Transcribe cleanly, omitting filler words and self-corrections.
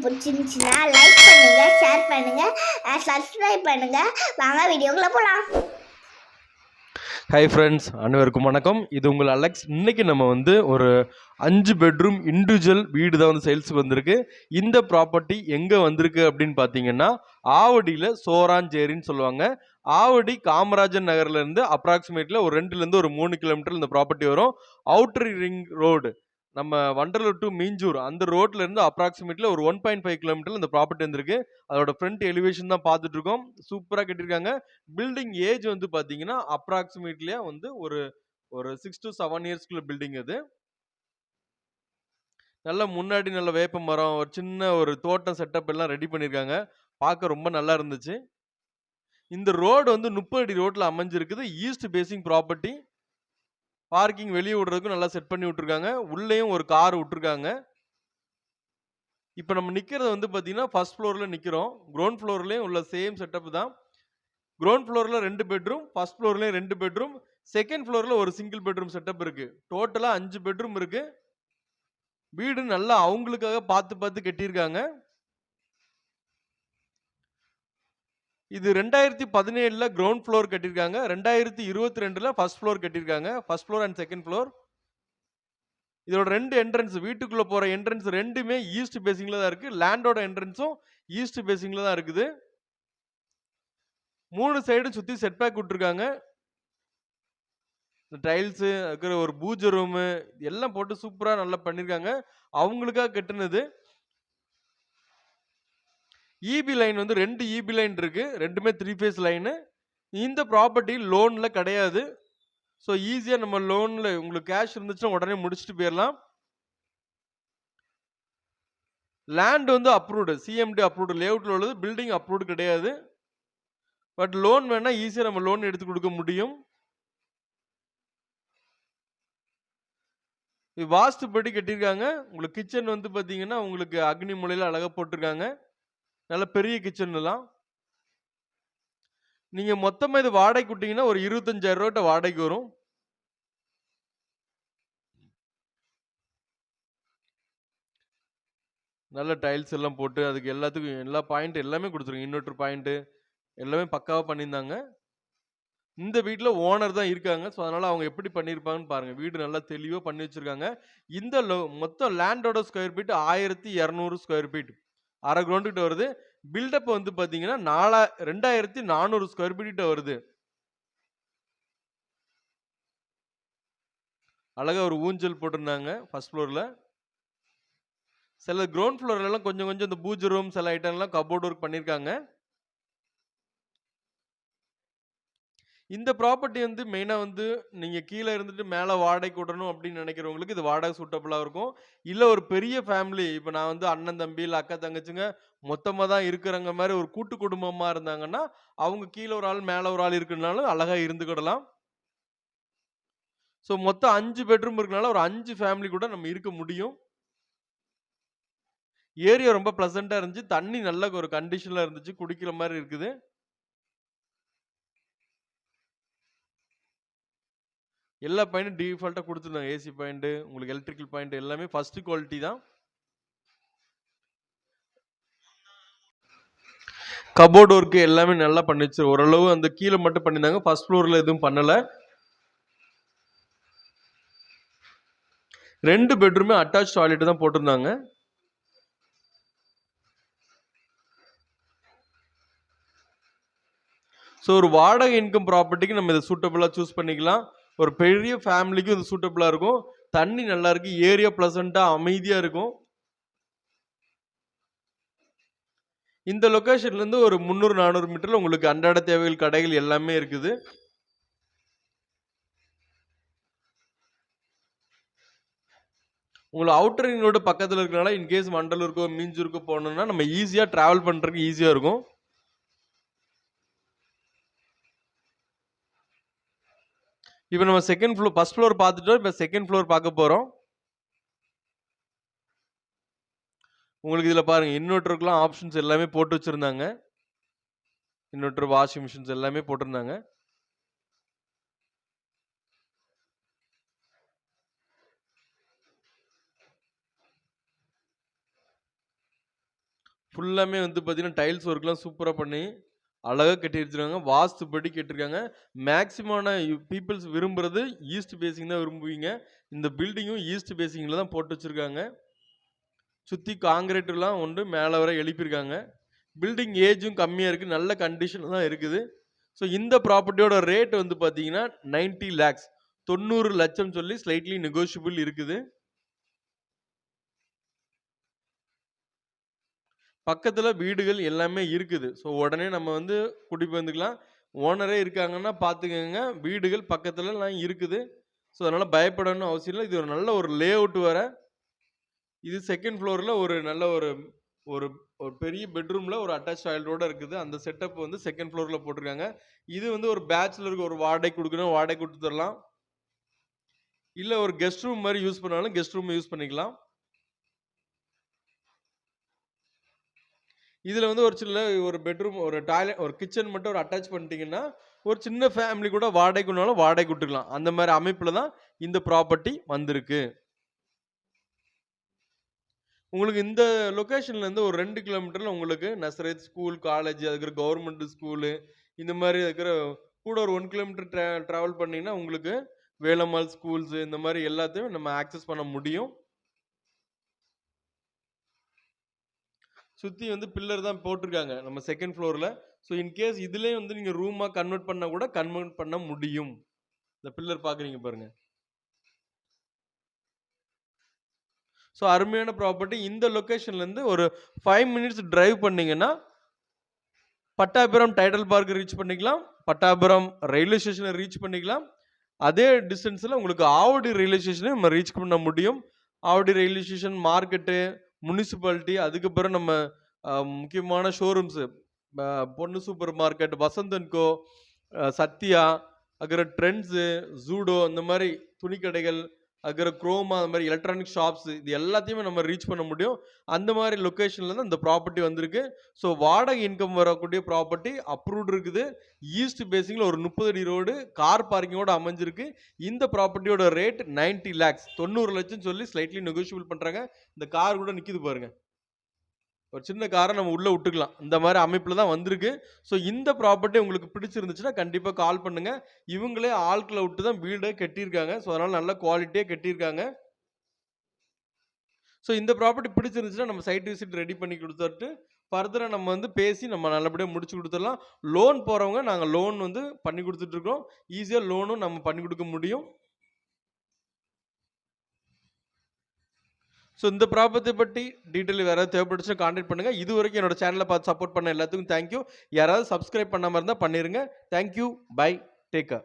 பிடிச்சிருந்துச்சுன்னா லைக் பண்ணுங்க, ஷேர் பண்ணுங்க, சப்ஸ்கிரைப் பண்ணுங்க. வாங்க வீடியோக்குள்ள போலாம். ஹாய் ஃப்ரெண்ட்ஸ், அனைவருக்கும் வணக்கம். இது உங்கள் அலெக்ஸ். இன்னைக்கு நம்ம ஒரு 5 பெட்ரூம் இண்டிவிஜுவல் வீடு தான் சேல்ஸுக்கு வந்திருக்கு. இந்த ப்ராப்பர்ட்டி எங்கே வந்திருக்கு அப்படின்னு பார்த்தீங்கன்னா, ஆவடியில் சோராஞ்சேரின்னு சொல்லுவாங்க. ஆவடி காமராஜர் நகர்லேருந்து அப்ராக்சிமேட்லி ஒரு 2லேருந்து ஒரு 3 கிலோமீட்டர் இந்த ப்ராப்பர்ட்டி வரும். அவுட்டர் ரிங் ரோடு நம்ம வண்டலூர் டு மீஞ்சூர் அந்த ரோட்ல இருந்து அப்ராக்சிமேட்லி ஒரு 1.5 கிலோமீட்டர் இந்த ப்ராப்பர்ட்டி வந்திருக்கு. அதோட ஃப்ரண்ட் எலிவேஷன் தான் பார்த்துட்டு இருக்கோம். சூப்பராக கட்டியிருக்காங்க. பில்டிங் ஏஜ் பார்த்தீங்கன்னா அப்ராக்சிமேட்லியா ஒரு ஒரு 6 to 7 இயர்ஸ்க்குள்ள பில்டிங் அது. நல்ல முன்னாடி நல்ல வேப்ப மரம், ஒரு சின்ன ஒரு தோட்டம் செட்டப் எல்லாம் ரெடி பண்ணியிருக்காங்க. பார்க்க ரொம்ப நல்லா இருந்துச்சு. இந்த ரோடு 30 அடி ரோட்ல அமைஞ்சிருக்குது. East facing property. பார்க்கிங் வெளியே விடுறதுக்கும் நல்லா செட் பண்ணி விட்டுருக்காங்க. உள்ளேயும் ஒரு கார் விட்டுருக்காங்க. இப்போ நம்ம நிற்கிறது பார்த்தீங்கன்னா ஃபர்ஸ்ட் ஃப்ளோரில் நிற்கிறோம். கிரவுண்ட் ஃப்ளோர்லேயும் உள்ள சேம் செட்டப் தான். கிரவுண்ட் ஃப்ளோரில் 2 பெட்ரூம், ஃபர்ஸ்ட் ஃப்ளோர்லேயும் 2 பெட்ரூம், செகண்ட் ஃப்ளோரில் ஒரு சிங்கிள் பெட்ரூம் செட்டப் இருக்கு. டோட்டலாக 5 பெட்ரூம் இருக்கு. வீடு நல்லா அவங்களுக்காக பார்த்து பார்த்து கட்டியிருக்காங்க. இது 2017ல கிரவுண்ட் ஃப்ளோர் கட்டியிருக்காங்க. 2022ல ஃபர்ஸ்ட் ஃப்ளோர் கட்டியிருக்காங்க. First floor and second floor. இதோட 2 என்ட்ரன்ஸ், வீட்டுக்குள்ள போற என்ட்ரன்ஸ் ரெண்டுமே ஈஸ்ட் பேசிங்ல தான் இருக்கு. லேண்டோட என்ட்ரன்ஸும் ஈஸ்ட் பேசிங்ல தான் இருக்குது. 3 சைடும் சுத்தி செட் பேக் விட்டுருக்காங்க. டைல்ஸு, இருக்கிற ஒரு பூஜை ரூமு எல்லாம் போட்டு சூப்பரா நல்லா பண்ணிருக்காங்க. அவங்களுக்காக கட்டுனது. இபி லைன் 2 இபி லைன் இருக்கு. ரெண்டுமே 3 ஃபேஸ் லைனு. இந்த ப்ராப்பர்ட்டி லோன்ல கிடையாது. ஸோ ஈஸியா நம்ம லோன்ல உங்களுக்கு கேஷ் இருந்துச்சுன்னா உடனே முடிச்சுட்டு போயிடலாம். லேண்ட் அப்ரூவ்டு, சிஎம்டி அப்ரூவ்டு லேஅவுட்ல உள்ளது. பில்டிங் அப்ரூவ்டு கிடையாது. பட் லோன் வேணா ஈஸியா நம்ம லோன் எடுத்து கொடுக்க முடியும். வாஸ்துப்படி கட்டியிருக்காங்க. உங்களுக்கு கிச்சன் பார்த்தீங்கன்னா உங்களுக்கு அக்னி மூலையில அழகா போட்டிருக்காங்க. நல்ல பெரிய கிச்சன் எல்லாம். நீங்க மொத்தமா இது வாடகைக்கு விட்டீங்கன்னா ஒரு 25,000 ரூபாய் வாடகைக்கு வரும். நல்ல டைல்ஸ் எல்லாம் போட்டு அதுக்கு எல்லாத்துக்கும் எல்லா பாயிண்ட் எல்லாமே கொடுத்துருங்க. இன்வெர்டர் பாயிண்ட் எல்லாமே பக்காவா பண்ணியிருந்தாங்க. இந்த வீட்டில் ஓனர் தான் இருக்காங்க. ஸோ அதனால அவங்க எப்படி பண்ணியிருப்பாங்கன்னு பாருங்க. வீடு நல்லா தெளிவாக பண்ணி வச்சிருக்காங்க. இந்த மொத்தம் லேண்டோட ஸ்கொயர் ஃபீட் 1200 ஸ்கொயர் ஃபீட், அரை கிரவுண்டு கிட்ட வருது. பில்டப் பார்த்தீங்கன்னா 2400 ஸ்கொயர் ஃபீட் கிட்ட வருது. அழகா ஒரு ஊஞ்சல் போட்டிருந்தாங்க ஃபர்ஸ்ட் ஃப்ளோர்ல. சில கிரவுண்ட் ஃப்ளோர்ல எல்லாம் கொஞ்சம் கொஞ்சம் இந்த பூஜை ரூம் சில ஐட்டம் எல்லாம் கபோர்ட் ஒர்க் பண்ணியிருக்காங்க. இந்த ப்ராப்பர்ட்டி மெயினா நீங்க கீழே இருந்துட்டு மேலே வாடகை விடணும் அப்படின்னு நினைக்கிறவங்களுக்கு இது வாடகை சூட்டபிளா இருக்கும். இல்ல ஒரு பெரிய ஃபேமிலி, இப்போ நான் அண்ணன் தம்பி இல்ல அக்கா தங்கச்சிங்க மொத்தமா தான் இருக்கிறவங்க மாதிரி ஒரு கூட்டு குடும்பமா இருந்தாங்கன்னா அவங்க கீழே ஒரு ஆள் மேலே ஒரு ஆள் இருக்குனாலும் அழகா இருந்துக்கிடலாம். ஸோ மொத்தம் 5 பெட்ரூம் இருக்கனால ஒரு 5 ஃபேமிலி கூட நம்ம இருக்க முடியும். ஏரியா ரொம்ப பிளசண்டா இருந்துச்சு. தண்ணி நல்ல ஒரு கண்டிஷன்ல இருந்துச்சு. குடிக்கிற மாதிரி இருக்குது. எல்லா பாயிண்டும் டிஃபால்ட்டா கொடுத்துருந்தாங்க. ஏசி பாயிண்ட், உங்களுக்கு எலக்ட்ரிக்கல் பாயிண்ட் எல்லாமே ஃபர்ஸ்ட் குவாலிட்டி தான். கபோர்ட் ஒர்க் எல்லாமே நல்லா பண்ணிச்சு. ஓரளவு அந்த கீழே மட்டும் பண்ணியிருந்தாங்க. ஃபர்ஸ்ட் ஃப்ளோர்ல எதுவும் பண்ணல. 2 பெட்ரூமே அட்டாச் டாய்லெட் தான் போட்டிருந்தாங்க. ஸோ ஒரு வாடகை இன்கம் ப்ராப்பர்ட்டிக்கு நம்ம இதை சூட்டபிளா சூஸ் பண்ணிக்கலாம். ஒரு பெரிய ஃபேமிலிக்கும் இது சூட்டபிளா இருக்கும். தண்ணி நல்லா இருக்கு. ஏரியா பிளசண்டா அமைதியா இருக்கும். இந்த லொகேஷன்ல இருந்து ஒரு 300-400 மீட்டர்ல உங்களுக்கு அன்றாட தேவைகள் கடைகள் எல்லாமே இருக்குது. உங்களுக்கு அவுட்டர் ரிங் ரோடு பக்கத்தில் இருக்கனால இன்கேஸ் வண்டலூருக்கோ மீஞ்சூருக்கோ போகணும்னா நம்ம ஈஸியா டிராவல் பண்றதுக்கு ஈஸியா இருக்கும். இப்போ நம்ம செகண்ட் ஃப்ளோர், ஃபர்ஸ்ட் ஃப்ளோர் பார்த்துட்டோம். இப்போ செகண்ட் ஃப்ளோர் பார்க்க போறோம். உங்களுக்கு இதுல பாருங்க, இன்வெர்டருக்குலாம் ஆப்ஷன்ஸ் எல்லாமே போட்டு வச்சிருந்தாங்க. இன்வெர்டர், வாஷிங் மிஷின்ஸ் எல்லாமே போட்டிருந்தாங்க. ஃபுல்லாமே வந்து பார்த்தீங்கன்னா, டைல்ஸ் ஒர்க்லாம் சூப்பரா பண்ணி, அழகா கட்டி வச்சிருக்காங்க. வாஸ்துபடி கட்டியிருக்காங்க. மேக்ஸிமான பீப்பிள்ஸ் விரும்புறது ஈஸ்ட் ஃபேசிங் தான் விரும்புவீங்க. இந்த பில்டிங்கும் ஈஸ்ட் ஃபேசிங்ல தான் போட்டு வச்சிருக்காங்க. சுத்தி கான்கிரீட்லாம் உண்டு. மேல வர எழுப்பியிருக்காங்க. பில்டிங் ஏஜும் கம்மியா இருக்கு. நல்ல கண்டிஷன்ல தான் இருக்குது. ஸோ இந்த ப்ராப்பர்ட்டியோட ரேட் வந்து பார்த்தீங்கன்னா, 90 லேக்ஸ் 90 லட்சம் சொல்லி ஸ்லைட்லி நெகோஷியபிள் இருக்குது. பக்கத்துல வீடுகள் எல்லாமே இருக்குது. ஸோ உடனே நம்ம வந்து குடிபெயர்ந்துக்கலாம். ஓனரே இருக்காங்கன்னா பார்த்துக்கங்க. வீடுகள் பக்கத்துலலாம் இருக்குது. ஸோ அதனால பயப்படணும்னு அவசியம் இல்ல. இது ஒரு நல்ல ஒரு லே அவுட் வேற. இது 2nd ஃப்ளோர்ல ஒரு நல்ல ஒரு ஒரு ஒரு பெரிய பெட்ரூம்ல ஒரு அட்டாச் டாய்லெட்டோட இருக்குது. அந்த செட்டப் வந்து 2nd ஃப்ளோர்ல போட்டிருக்காங்க. இது வந்து ஒரு பேச்சுலருக்கு ஒரு வாடகை குடுக்கணும், வாடகை குடுத்து தரலாம். இல்ல ஒரு கெஸ்ட் ரூம் மாரி யூஸ் பண்ணாலும் கெஸ்ட் ரூம் யூஸ் பண்ணிக்கலாம். இதுல வந்து ஒரு சின்ன ஒரு பெட்ரூம், ஒரு டாய்லெட், ஒரு கிச்சன் மட்டும் ஒரு அட்டாச் பண்ணிட்டீங்கன்னா, ஒரு சின்ன ஃபேமிலி கூட வாடகைக்குனாலும் வாடகை விட்டுக்கலாம். அந்த மாரி அமைப்புல தான் இந்த ப்ராப்பர்ட்டி வந்திருக்கு. உங்களுக்கு இந்த லொகேஷன்ல இருந்து ஒரு 2 கிலோமீட்டர்ல உங்களுக்கு நஸ்ரத் ஸ்கூல், காலேஜ், அதுக்கு கவர்மெண்ட் ஸ்கூலு இந்த மாரி இருக்கிற கூட ஒரு 1 கிலோமீட்டர் டிராவல் பண்ணீங்கன்னா உங்களுக்கு வேலம்மாள் ஸ்கூல்ஸ் இந்த மாரி எல்லாத்தையும் நம்ம ஆக்சஸ் பண்ண முடியும். சுத்தி வந்து பில்லர் தான் போட்டிருக்காங்க நம்ம 2nd ஃப்ளோர்ல. ஸோ இன் கேஸ் இதுலயே வந்து நீங்க ரூமா கன்வெர்ட் பண்ணா கூட கன்வெர்ட் பண்ண முடியும். இந்த பில்லர் பார்க்குறீங்க பாருங்க. ஸோ அருமையான ப்ராப்பர்ட்டி. இந்த லொகேஷன்ல இருந்து ஒரு 5 மினிட்ஸ் டிரைவ் பண்ணீங்கன்னா பட்டாபிராம் டைடல் பார்க் ரீச் பண்ணிக்கலாம். பட்டாபிராம் ரயில்வே ஸ்டேஷனை ரீச் பண்ணிக்கலாம். அதே டிஸ்டன்ஸ்ல உங்களுக்கு ஆவடி ரயில்வே ஸ்டேஷனை நம்ம ரீச் பண்ண முடியும். Avadi railway station, market, municipality, அதுக்கப்புறம் நம்ம முக்கியமான showrooms, Ponnu super market, Vasanth and co, Sathya, அப்புறம் ட்ரெண்ட்ஸு, ஜூடோ இந்த மாதிரி துணிக்கடைகள், அப்புறம் குரோமா அந்த மாதிரி எலக்ட்ரானிக் ஷாப்ஸ் இது எல்லாத்தையுமே நம்ம ரீச் பண்ண முடியும். அந்த மாதிரி லொக்கேஷனில் தான் இந்த ப்ராப்பர்ட்டி வந்திருக்கு. ஸோ வாடகை இன்கம் வரக்கூடிய ப்ராப்பர்ட்டி அப்ரூவ்டு இருக்குது. ஈஸ்ட் பேசிங்கில் ஒரு 30 அடி ரோடு, கார் பார்க்கிங்கோடு அமைஞ்சிருக்கு. இந்த ப்ராப்பர்ட்டியோட ரேட் 90 லேக்ஸ் 90 லட்சம் சொல்லி ஸ்லைட்லி நெகோஷியபிள் பண்ணுறாங்க. இந்த கார் கூட நிற்கிது பாருங்க. ஒரு சின்ன காரை நம்ம உள்ள விட்டுக்கலாம். இந்த மாதிரி அமைப்பில் தான் வந்திருக்கு. ஸோ இந்த ப்ராப்பர்ட்டி உங்களுக்கு பிடிச்சிருந்துச்சுன்னா கண்டிப்பாக கால் பண்ணுங்க. இவங்களே ஆட்களை விட்டு தான் வீடை கட்டியிருக்காங்க. ஸோ அதனால நல்ல குவாலிட்டியாக கட்டியிருக்காங்க. ஸோ இந்த ப்ராப்பர்ட்டி பிடிச்சிருந்துச்சுன்னா நம்ம சைட் விசிட் ரெடி பண்ணி கொடுத்துட்டு ஃபர்தராக நம்ம வந்து பேசி நம்ம நல்லபடியாக முடிச்சு கொடுத்துடலாம். லோன் போகிறவங்க நாங்கள் லோன் வந்து பண்ணி கொடுத்துட்ருக்கோம். ஈஸியாக லோனும் நம்ம பண்ணி கொடுக்க முடியும். ஸோ இந்த ப்ராப்பர்ட்டி பற்றி டீட்டெயில் யாராவது தேவைப்பட்டுச்சுன்னா கான்டாக்ட் பண்ணுங்கள். இது வரைக்கும் என்னோட சேனலை பார்த்து சப்போர்ட் பண்ண எல்லாத்துக்கும் தேங்க்யூ. யாராவது சப்ஸ்கிரைப் பண்ணாமல் இருந்தால் பண்ணிடுங்க. தேங்க்யூ. பை. Take care.